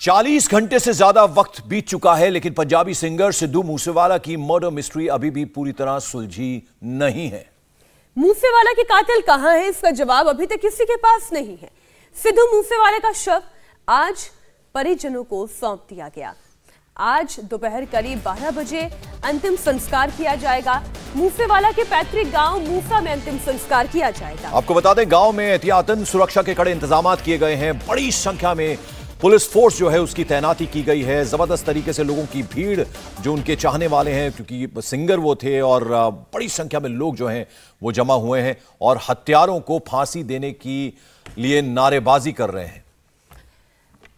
40 घंटे से ज्यादा वक्त बीत चुका है, लेकिन पंजाबी सिंगर सिद्धू मूसेवाला की मर्डर मिस्ट्री अभी भी पूरी तरह सुलझी नहीं है। मूसेवाला के कातिल कहां है, इसका जवाब अभी तक किसी के पास नहीं है। सिद्धू मूसेवाला का शव आज परिजनों को सौंप दिया गया। आज दोपहर करीब 12 बजे अंतिम संस्कार किया जाएगा। मूसेवाला के पैतृक गांव मूसा में अंतिम संस्कार किया जाएगा। आपको बता दें, गांव में एहतियातन सुरक्षा के कड़े इंतजाम किए गए हैं। बड़ी संख्या में पुलिस फोर्स जो है उसकी तैनाती की गई है। जबरदस्त तरीके से लोगों की भीड़, जो उनके चाहने वाले हैं, क्योंकि सिंगर वो थे, और बड़ी संख्या में लोग जो हैं वो जमा हुए हैं और हत्यारों को फांसी देने के लिए नारेबाजी कर रहे हैं।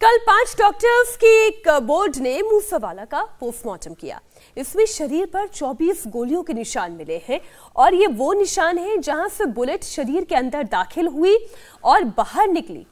कल 5 डॉक्टर्स की एक बोर्ड ने मूसेवाला का पोस्टमार्टम किया। इसमें शरीर पर 24 गोलियों के निशान मिले हैं और ये वो निशान हैं जहां से बुलेट शरीर के अंदर दाखिल हुई और बाहर निकली।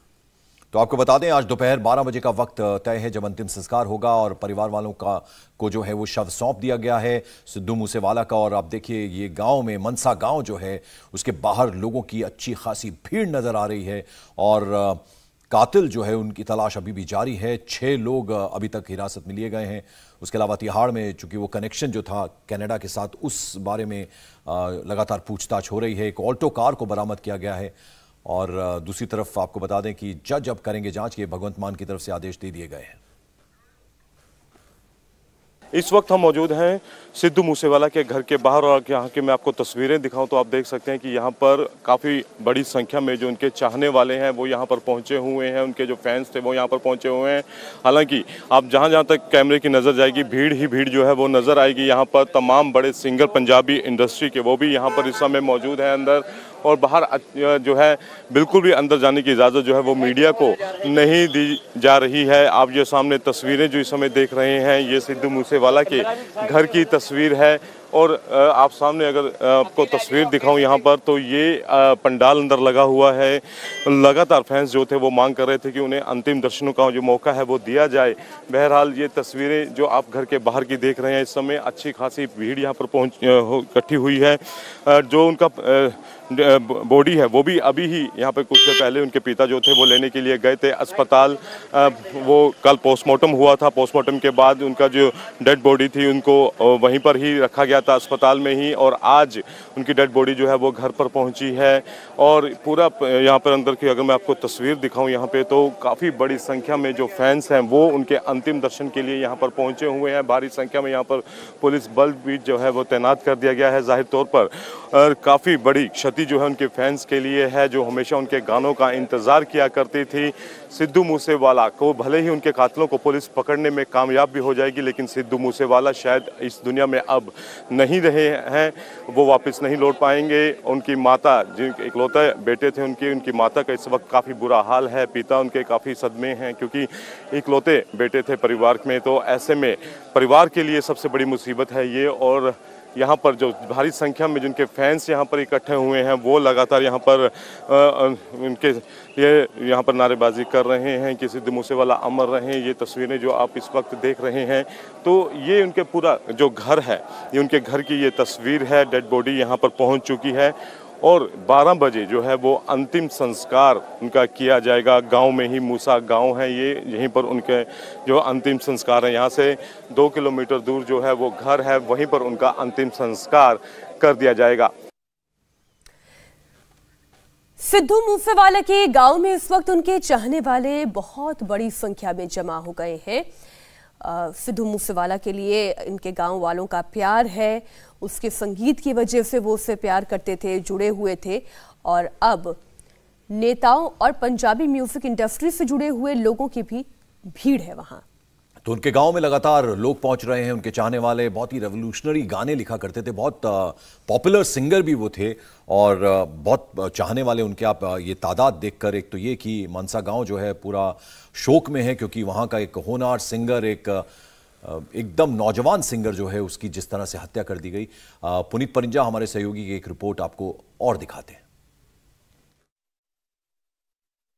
तो आपको बता दें, आज दोपहर 12 बजे का वक्त तय है जब अंतिम संस्कार होगा और परिवार वालों को जो है वो शव सौंप दिया गया है सिद्धू मूसेवाला का। और आप देखिए, ये गांव में मनसा गांव जो है उसके बाहर लोगों की अच्छी खासी भीड़ नजर आ रही है और कातिल जो है उनकी तलाश अभी भी जारी है। 6 लोग अभी तक हिरासत में लिए गए हैं। उसके अलावा तिहाड़ में चूंकि वो कनेक्शन जो था कनाडा के साथ, उस बारे में लगातार पूछताछ हो रही है। एक ऑल्टो कार को बरामद किया गया है और दूसरी तरफ आपको बता दें कि जज अब करेंगे जांच। के भगवंत मान की तरफ से आदेश दे दिए गए हैं। इस वक्त हम मौजूद हैं सिद्धू मूसेवाला के घर के बाहर और यहाँ की मैं आपको तस्वीरें दिखाऊं तो आप देख सकते हैं कि यहाँ पर काफ़ी बड़ी संख्या में जो उनके चाहने वाले हैं वो यहाँ पर पहुँचे हुए हैं। उनके जो फैंस थे वो यहाँ पर पहुँचे हुए हैं। हालांकि आप जहाँ तक कैमरे की नज़र जाएगी, भीड़ ही भीड़ जो है वो नज़र आएगी। यहाँ पर तमाम बड़े सिंगर पंजाबी इंडस्ट्री के वो भी यहाँ पर इस समय मौजूद हैं अंदर, और बाहर जो है बिल्कुल भी अंदर जाने की इजाज़त जो है वो मीडिया को नहीं दी जा रही है। आप ये सामने तस्वीरें जो इस समय देख रहे हैं, ये सिद्धू मूसेवाला के घर की तस्वीर है। और आप सामने अगर आपको तस्वीर दिखाऊं यहाँ पर, तो ये पंडाल अंदर लगा हुआ है। लगातार फैंस जो थे वो मांग कर रहे थे कि उन्हें अंतिम दर्शनों का जो मौका है वो दिया जाए। बहरहाल ये तस्वीरें जो आप घर के बाहर की देख रहे हैं, इस समय अच्छी खासी भीड़ यहाँ पर इकट्ठी हुई है। जो उनका बॉडी है वो भी अभी ही यहाँ पे कुछ देर पहले उनके पिता जो थे वो लेने के लिए गए थे अस्पताल। वो कल पोस्टमार्टम हुआ था। पोस्टमार्टम के बाद उनका जो डेड बॉडी थी उनको वहीं पर ही रखा गया था अस्पताल में ही, और आज उनकी डेड बॉडी जो है वो घर पर पहुंची है। और पूरा यहाँ पर अंदर की अगर मैं आपको तस्वीर दिखाऊं यहाँ पे, तो काफ़ी बड़ी संख्या में जो फैंस हैं वो उनके अंतिम दर्शन के लिए यहाँ पर पहुँचे हुए हैं। भारी संख्या में यहाँ पर पुलिस बल भी जो है वो तैनात कर दिया गया है जाहिर तौर पर। और काफ़ी बड़ी क्षति जो है उनके फैंस के लिए है, जो हमेशा उनके गानों का इंतज़ार किया करती थी। सिद्धू मूसेवाला को भले ही उनके कातिलों को पुलिस पकड़ने में कामयाब भी हो जाएगी, लेकिन सिद्धू मूसेवाला शायद इस दुनिया में अब नहीं रहे हैं, वो वापस नहीं लौट पाएंगे। उनकी माता, जिन इकलौते बेटे थे उनकी माता का इस वक्त काफ़ी बुरा हाल है। पिता उनके काफ़ी सदमे हैं क्योंकि इकलौते बेटे थे परिवार में, तो ऐसे में परिवार के लिए सबसे बड़ी मुसीबत है ये। और यहाँ पर जो भारी संख्या में जिनके फैंस यहाँ पर इकट्ठे हुए हैं वो लगातार यहाँ पर उनके लिए यहाँ पर नारेबाजी कर रहे हैं कि सिद्धू मूसेवाला अमर रहें। ये तस्वीरें जो आप इस वक्त देख रहे हैं, तो ये उनके पूरा जो घर है, ये उनके घर की ये तस्वीर है। डेड बॉडी यहाँ पर पहुँच चुकी है और 12 बजे जो है वो अंतिम संस्कार उनका किया जाएगा। गांव में ही, मूसा गांव है ये, यहीं पर उनके जो अंतिम संस्कार है। यहाँ से 2 किलोमीटर दूर जो है वो घर है, वहीं पर उनका अंतिम संस्कार कर दिया जाएगा। सिद्धू मूसेवाला के गांव में इस वक्त उनके चाहने वाले बहुत बड़ी संख्या में जमा हो गए हैं। सिद्धू मूसेवाला के लिए इनके गांव वालों का प्यार है, उसके संगीत की वजह से वो उससे प्यार करते थे, जुड़े हुए थे। और अब नेताओं और पंजाबी म्यूजिक इंडस्ट्री से जुड़े हुए लोगों की भी भीड़ है वहां। तो उनके गांव में लगातार लोग पहुंच रहे हैं। उनके चाहने वाले, बहुत ही रेवोल्यूशनरी गाने लिखा करते थे, बहुत पॉपुलर सिंगर भी वो थे और बहुत चाहने वाले उनके। आप ये तादाद देखकर, एक तो ये कि मनसा गांव जो है पूरा शोक में है क्योंकि वहां का एक होनहार सिंगर, एक एकदम नौजवान सिंगर जो है उसकी जिस तरह से हत्या कर दी गई। पुनीत परिंजा हमारे सहयोगी की एक रिपोर्ट आपको और दिखाते हैं।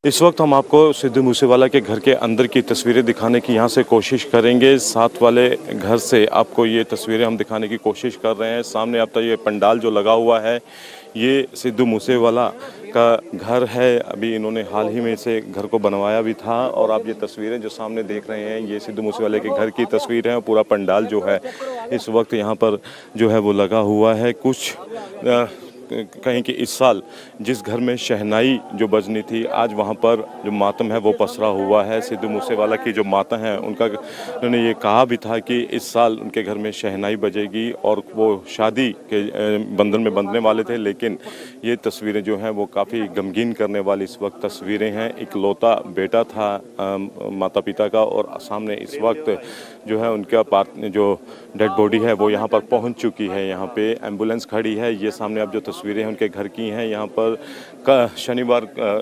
इस वक्त हम आपको सिद्धू मूसेवाला के घर के अंदर की तस्वीरें दिखाने की यहाँ से कोशिश करेंगे। साथ वाले घर से आपको ये तस्वीरें हम दिखाने की कोशिश कर रहे हैं। सामने आप तो ये पंडाल जो लगा हुआ है, ये सिद्धू मूसेवाला का घर है, अभी इन्होंने हाल ही में से घर को बनवाया भी था। और आप ये तस्वीरें जो सामने देख रहे हैं, ये सिद्धू मूसेवाले के घर की तस्वीर है। पूरा पंडाल जो है इस वक्त यहाँ पर जो है वो लगा हुआ है। कुछ कहीं कि इस साल जिस घर में शहनाई जो बजनी थी, आज वहाँ पर जो मातम है वो पसरा हुआ है। सिद्धू मूसेवाला की जो माता हैं उन्होंने ये कहा भी था कि इस साल उनके घर में शहनाई बजेगी और वो शादी के बंधन में बंधने वाले थे। लेकिन ये तस्वीरें जो हैं वो काफ़ी गमगीन करने वाली इस वक्त तस्वीरें हैं। इकलौता बेटा था माता पिता का, और सामने इस वक्त जो है उनका जो डेड बॉडी है वो यहाँ पर पहुँच चुकी है। यहाँ पे एम्बुलेंस खड़ी है। ये सामने अब जो तस्वीरें हैं उनके घर की हैं। यहाँ पर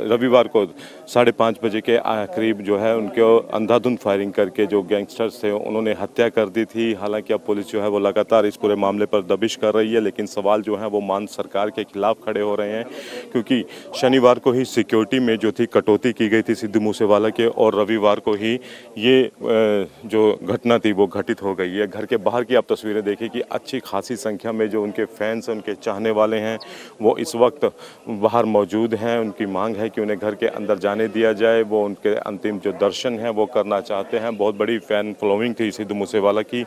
रविवार को 5:30 बजे के करीब जो है उनको अंधाधुंध फायरिंग करके जो गैंगस्टर्स थे उन्होंने हत्या कर दी थी। हालांकि अब पुलिस जो है वो लगातार इस पूरे मामले पर दबिश कर रही है, लेकिन सवाल जो है वो मान सरकार के खिलाफ खड़े हो रहे हैं, क्योंकि शनिवार को ही सिक्योरिटी में जो थी कटौती की गई थी सिद्धू मूसेवाला के, और रविवार को ही ये जो घटना थी वो घटित हो गई है। घर के बाहर की आप तस्वीरें देखिए कि अच्छी खासी संख्या में जो उनके फैंस उनके चाहने वाले हैं वो इस वक्त बाहर मौजूद हैं। उनकी मांग है कि उन्हें घर के अंदर जाने दिया जाए। वो उनके अंतिम जो दर्शन हैं वो करना चाहते हैं। बहुत बड़ी फैन फॉलोइंग थी सिद्धू मूसेवाला की,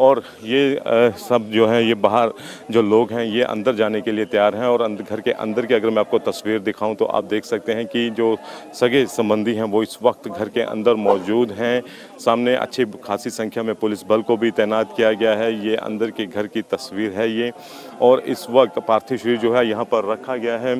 और ये सब जो है ये बाहर जो लोग हैं ये अंदर जाने के लिए तैयार हैं। और घर के अंदर की अगर मैं आपको तस्वीर दिखाऊं तो आप देख सकते हैं कि जो सगे संबंधी हैं वो इस वक्त घर के अंदर मौजूद हैं। सामने अच्छी खासी संख्या में पुलिस बल को भी तैनात किया गया है। ये अंदर के घर की तस्वीर है ये, और इस वक्त पार्थिव शरीर जो है यहाँ पर रखा गया है।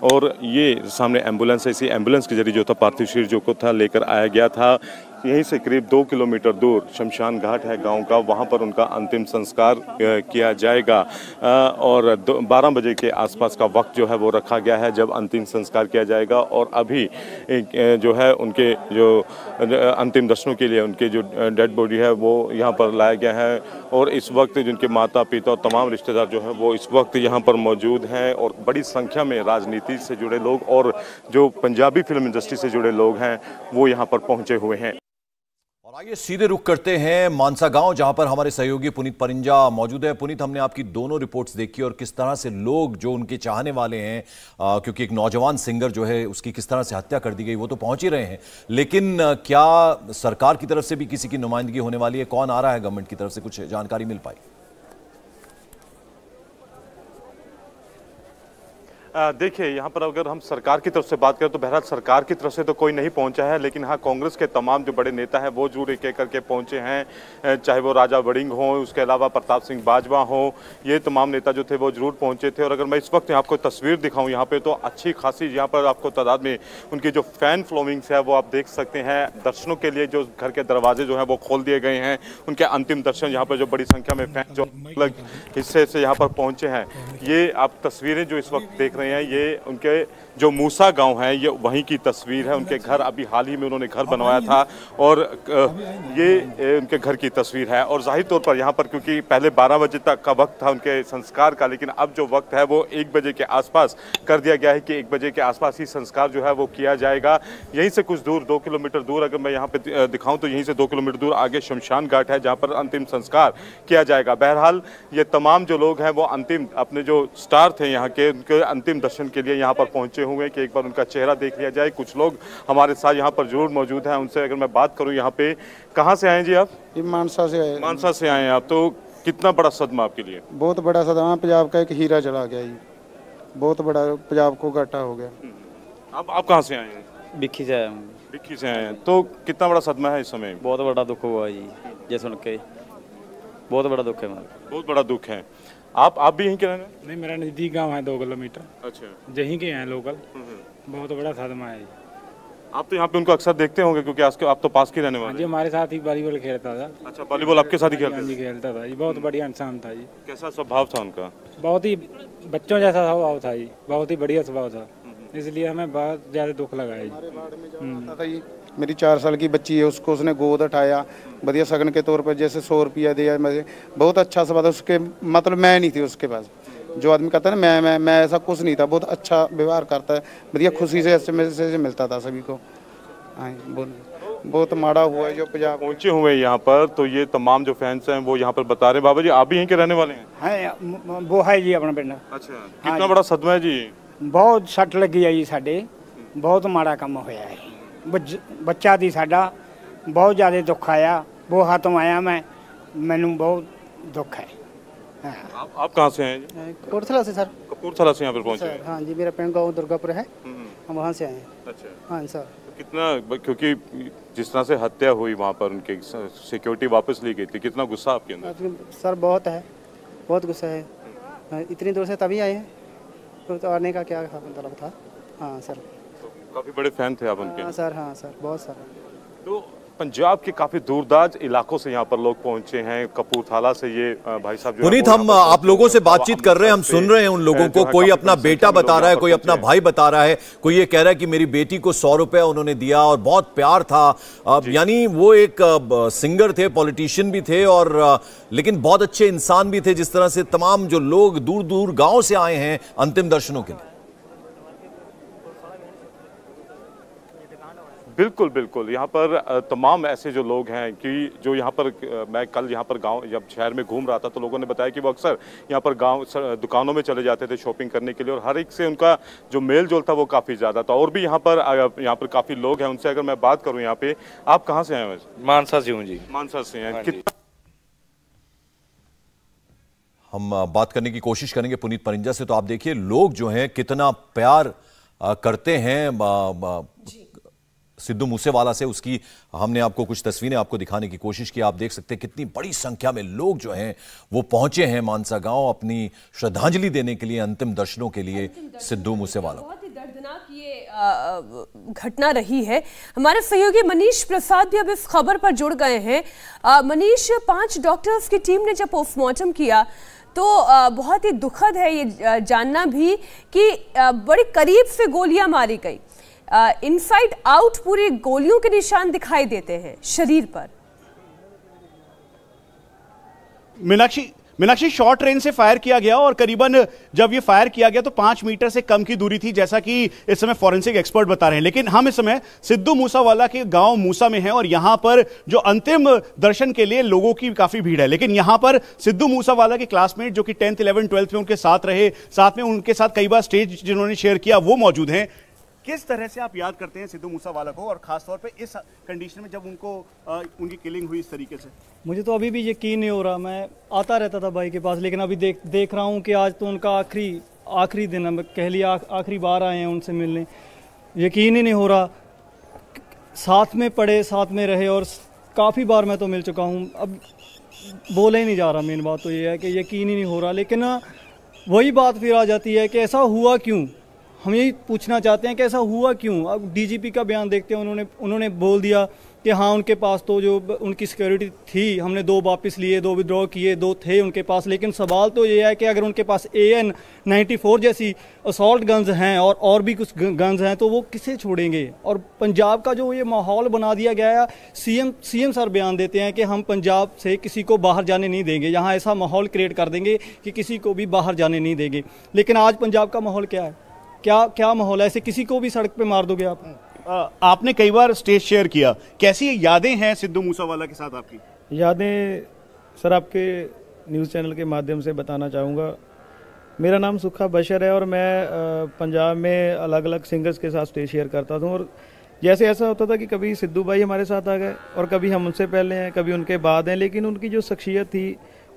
और ये सामने एम्बुलेंस है, इसी एम्बुलेंस के जरिए जो था पार्थिव शरीर जो को था लेकर आया गया था। यहीं से करीब 2 किलोमीटर दूर शमशान घाट है गांव का, वहां पर उनका अंतिम संस्कार किया जाएगा। और 12 बजे के आसपास का वक्त जो है वो रखा गया है जब अंतिम संस्कार किया जाएगा। और अभी जो है उनके जो अंतिम दर्शनों के लिए उनके जो डेड बॉडी है वो यहाँ पर लाया गया है। और इस वक्त जिनके माता पिता और तमाम रिश्तेदार जो हैं वो इस वक्त यहाँ पर मौजूद हैं, और बड़ी संख्या में राजनीति से जुड़े लोग और जो पंजाबी फिल्म इंडस्ट्री से जुड़े लोग हैं वो यहाँ पर पहुँचे हुए हैं। और आइए सीधे रुख करते हैं मानसा गांव, जहां पर हमारे सहयोगी पुनीत परिंजा मौजूद है। पुनीत, हमने आपकी दोनों रिपोर्ट्स देखी और किस तरह से लोग जो उनके चाहने वाले हैं, क्योंकि एक नौजवान सिंगर जो है उसकी किस तरह से हत्या कर दी गई वो तो पहुंच ही रहे हैं, लेकिन क्या सरकार की तरफ से भी किसी की नुमाइंदगी होने वाली है? कौन आ रहा है गवर्नमेंट की तरफ से? कुछ जानकारी मिल पाई? देखिए, यहाँ पर अगर हम सरकार की तरफ से बात करें तो बहरहाल सरकार की तरफ से तो कोई नहीं पहुंचा है, लेकिन हाँ कांग्रेस के तमाम जो बड़े नेता हैं वो जरूर एक एक करके पहुंचे हैं। चाहे वो राजा वड़िंग हो, उसके अलावा प्रताप सिंह बाजवा हो, ये तमाम नेता जो थे वो जरूर पहुंचे थे। और अगर मैं इस वक्त आपको तस्वीर दिखाऊं यहाँ पे, तो अच्छी खासी यहाँ पर आपको तादाद में उनकी जो फैन फॉलोइंग्स है वो आप देख सकते हैं। दर्शनों के लिए जो घर के दरवाजे जो है वो खोल दिए गए हैं, उनके अंतिम दर्शन यहाँ पर जो बड़ी संख्या में फैन जो अलग हिस्से से यहाँ पर पहुंचे हैं, ये आप तस्वीरें जो इस वक्त देख हैं ये उनके जो मूसा गांव है, ये वहीं की तस्वीर है। उनके घर अभी हाल ही में उन्होंने घर बनवाया था, और ये उनके घर की तस्वीर है। और जाहिर तौर पर यहाँ पर क्योंकि पहले 12 बजे तक का वक्त था उनके संस्कार का, लेकिन अब जो वक्त है वो 1 बजे के आसपास कर दिया गया है कि 1 बजे के आसपास ही संस्कार जो है वो किया जाएगा। यहीं से कुछ दूर 2 किलोमीटर दूर अगर मैं यहाँ पे दिखाऊं तो यहीं से 2 किलोमीटर दूर आगे शमशान घाट है जहाँ पर अंतिम संस्कार किया जाएगा। बहरहाल ये तमाम जो लोग हैं वो अंतिम अपने जो स्टार थे यहाँ के, उनके अंतिम दर्शन के लिए यहाँ पर पहुंचे हुए कि एक बार उनका चेहरा देख लिया जाए। कुछ लोग हमारे साथ यहाँ पर जरूर मौजूद हैं, उनसे अगर मैं बात करूँ, यहाँ पे कहाँ से आए जी आप? मानसा से आए। मानसा से आए हैं आप, तो कितना बड़ा सदमा आपके लिए? बहुत बड़ा सदमा, पंजाब का एक हीरा चला गया जी, बहुत बड़ा पंजाब को घाटा हो गया। आप कहाँ से आए हैं? बिक्खी से आया हूँ। बिक्खी से आए हैं, तो कितना बड़ा सदमा है इस समय? बहुत बड़ा दुख हुआ जी, ये सुन के बहुत बड़ा दुख है। बहुत बड़ा दुख है। आप भी यहीं के रहने? नहीं, मेरा नज़दीक गांव है 2 किलोमीटर। अच्छा, यहीं के हैं लोकल। बहुत बड़ा सदमा है। आप तो यहाँ पे उनको अक्सर देखते होंगे क्योंकि आप तो पास के रहने वाले हैं। जी, हमारे साथ ही वॉलीबॉल खेलता था। अच्छा, वॉलीबॉल आपके साथ ही खेलता था जी। बहुत बढ़िया इंसान था जी। कैसा स्वभाव था उनका? बहुत ही बच्चों जैसा स्वभाव था जी, बहुत ही बढ़िया स्वभाव था, इसलिए हमें बहुत ज़्यादा दुख लगा है। मेरी 4 साल की बच्ची है, उसको उसने गोद उठाया, बढ़िया सगन के तौर पर जैसे 100 रुपया दिया मुझे, बहुत अच्छा स्वभाव था उसके। मतलब मैं नहीं थी उसके पास, जो आदमी कहता है ना मैं ऐसा कुछ नहीं था। बहुत अच्छा व्यवहार करता है, बढ़िया खुशी से मिलता था सभी को। हाँ, बहुत माड़ा हुआ है जो पंजाब पहुंचे हुए यहाँ पर। तो ये तमाम जो फैंस हैं वो यहाँ पर बता रहे हैं। बाबा जी, आप भी यहीं के रहने वाले हैं? हाँ, वो है जी अपना पिंड। अच्छा, कितना बड़ा सदमा है जी? ਬਹੁਤ ਸੱਟ ਲੱਗੀ ਆ ਜੀ, ਸਾਡੇ ਬਹੁਤ ਮਾੜਾ ਕੰਮ ਹੋਇਆ ਹੈ। ਬੱਚਾ ਦੀ ਸਾਡਾ ਬਹੁਤ ਜ਼ਿਆਦਾ ਦੁੱਖ ਆਇਆ, ਬੋਹਾ ਤੋਂ ਆਇਆ मैनू बहुत दुख है। आप कहाँ से हैं जी? कपूरथला से सर। कपूरथला से यहाँ पर पहुँचे? हाँ जी, मेरा पिंड गाँव दुर्गापुर है, हम वहाँ से आए हैं। अच्छा। हाँ सर। तो कितना, क्योंकि जिस तरह से हत्या हुई वहाँ पर उनकी सिक्योरिटी वापस ली गई थी, कितना गुस्सा आपके अंदर? सर बहुत है, बहुत गुस्सा है। इतनी दूर से तभी आए हैं, तो आने का क्या मतलब था। हाँ सर। तो काफ़ी बड़े फैन थे आप उनके? हाँ सर, हाँ सर, बहुत सारे। तो पंजाब के काफी दूरदराज इलाकों से यहाँ पर लोग पहुंचे हैं, कपूरथला से ये भाई साहब। पुनीत, हम आप लोगों से बातचीत कर रहे हैं, हम सुन रहे हैं उन लोगों को, कोई अपना बेटा बता रहा है, कोई अपना भाई बता रहा है, कोई ये कह रहा है कि मेरी बेटी को 100 रुपया उन्होंने दिया और बहुत प्यार था। यानी वो एक सिंगर थे, पॉलिटिशियन भी थे, और लेकिन बहुत अच्छे इंसान भी थे। जिस तरह से तमाम जो लोग दूर दूर गाँव से आए हैं अंतिम दर्शनों के लिए। बिल्कुल बिल्कुल, यहाँ पर तमाम ऐसे जो लोग हैं कि जो यहाँ पर, मैं कल यहाँ पर गांव जब शहर में घूम रहा था तो लोगों ने बताया कि वो अक्सर यहाँ पर गांव दुकानों में चले जाते थे शॉपिंग करने के लिए, और हर एक से उनका जो मेल जोल था वो काफ़ी ज़्यादा था। और भी यहाँ पर काफ़ी लोग हैं, उनसे अगर मैं बात करूँ, यहाँ पे आप कहाँ से हैं? मानसा से हूँ जी। मानसा से हैं। हम बात करने की कोशिश करेंगे पुनीत परिंजा से। तो आप देखिए लोग जो हैं कितना प्यार करते हैं सिद्धू मूसेवाला से। उसकी हमने आपको कुछ तस्वीरें आपको दिखाने की कोशिश की। आप देख सकते हैं कितनी बड़ी संख्या में लोग जो हैं वो पहुंचे हैं मानसा गांव अपनी श्रद्धांजलि देने के लिए, अंतिम दर्शनों के लिए सिद्धू मूसेवाला। बहुत ही दर्दनाक ये घटना रही है। हमारे सहयोगी मनीष प्रसाद भी अब इस खबर पर जुड़ गए हैं। मनीष, 5 डॉक्टर्स की टीम ने जब पोस्टमार्टम किया तो बहुत ही दुखद है ये जानना भी कि बड़ी करीब से गोलियां मारी गई। इनसाइड आउट पूरी गोलियों के निशान दिखाई देते हैं शरीर पर। मीनाक्षी, शॉर्ट रेंज से फायर किया गया और करीबन जब ये फायर किया गया तो 5 मीटर से कम की दूरी थी, जैसा कि इस समय फॉरेंसिक एक्सपर्ट बता रहे हैं। लेकिन हम इस समय सिद्धू मूसेवाला के गांव मूसा में हैं और यहां पर जो अंतिम दर्शन के लिए लोगों की काफी भीड़ है। लेकिन यहां पर सिद्धू मूसेवाला के क्लासमेट जो कि 10th, 11th, 12th में उनके साथ रहे, साथ में उनके साथ कई बार स्टेज जिन्होंने शेयर किया, वो मौजूद हैं। किस तरह से आप याद करते हैं सिद्धू मूसेवाला को, और खासतौर पे इस कंडीशन में जब उनकी किलिंग हुई इस तरीके से? मुझे तो अभी भी यकीन नहीं हो रहा। मैं आता रहता था भाई के पास, लेकिन अभी देख रहा हूँ कि आज तो उनका आखिरी दिन है, कह लिया आखिरी बार आए हैं उनसे मिलने। यकीन ही नहीं हो रहा। साथ में पढ़े, साथ में रहे, और काफ़ी बार मैं तो मिल चुका हूँ। अब बोले ही नहीं जा रहा। मेन बात तो ये है कि यकीन ही नहीं हो रहा। लेकिन वही बात फिर आ जाती है कि ऐसा हुआ क्यों। हम यही पूछना चाहते हैं कि ऐसा हुआ क्यों। अब डीजीपी का बयान देखते हैं, उन्होंने बोल दिया कि हाँ उनके पास तो जो उनकी सिक्योरिटी थी, हमने 2 वापस लिए, 2 विड्रॉ किए, 2 थे उनके पास। लेकिन सवाल तो ये है कि अगर उनके पास AN-94 जैसी असॉल्ट गन्स हैं और भी कुछ गन्स हैं तो वो किसे छोड़ेंगे। और पंजाब का जो ये माहौल बना दिया गया है, सीएम सर बयान देते हैं कि हम पंजाब से किसी को बाहर जाने नहीं देंगे, यहाँ ऐसा माहौल क्रिएट कर देंगे कि किसी को भी बाहर जाने नहीं देंगे। लेकिन आज पंजाब का माहौल क्या है? क्या माहौल है? ऐसे किसी को भी सड़क पे मार दोगे आप? आपने कई बार स्टेज शेयर किया, कैसी यादें हैं सिद्धू मूसेवाला के साथ आपकी? यादें सर आपके न्यूज़ चैनल के माध्यम से बताना चाहूँगा। मेरा नाम सुखा बशर है और मैं पंजाब में अलग अलग सिंगर्स के साथ स्टेज शेयर करता था। और जैसे ऐसा होता था कि कभी सिद्धू भाई हमारे साथ आ गए और कभी हम उनसे पहले हैं, कभी उनके बाद हैं। लेकिन उनकी जो शख्सियत थी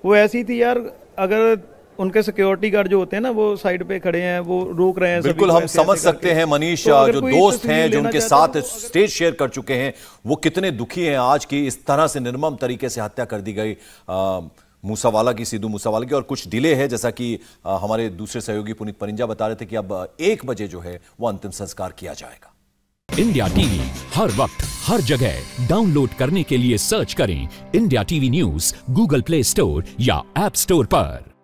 वो ऐसी थी यार, अगर उनके सिक्योरिटी गार्ड जो होते हैं ना वो साइड पे खड़े हैं, वो रोक रहे हैं। बिल्कुल हम समझ सकते हैं मनीष, जो दोस्त हैं जो उनके साथ स्टेज शेयर कर चुके हैं वो कितने दुखी हैं आज की इस तरह से निर्मम तरीके से हत्या कर दी गई मूसेवाला की, सिद्धू मूसेवाला की। और कुछ डिले है, जैसा कि हमारे दूसरे सहयोगी पुनीत परिंजा बता रहे थे कि अब 1 बजे जो है वो अंतिम संस्कार किया जाएगा। इंडिया टीवी हर वक्त हर जगह डाउनलोड करने के लिए सर्च करें India TV news Google play store या ऐप स्टोर पर।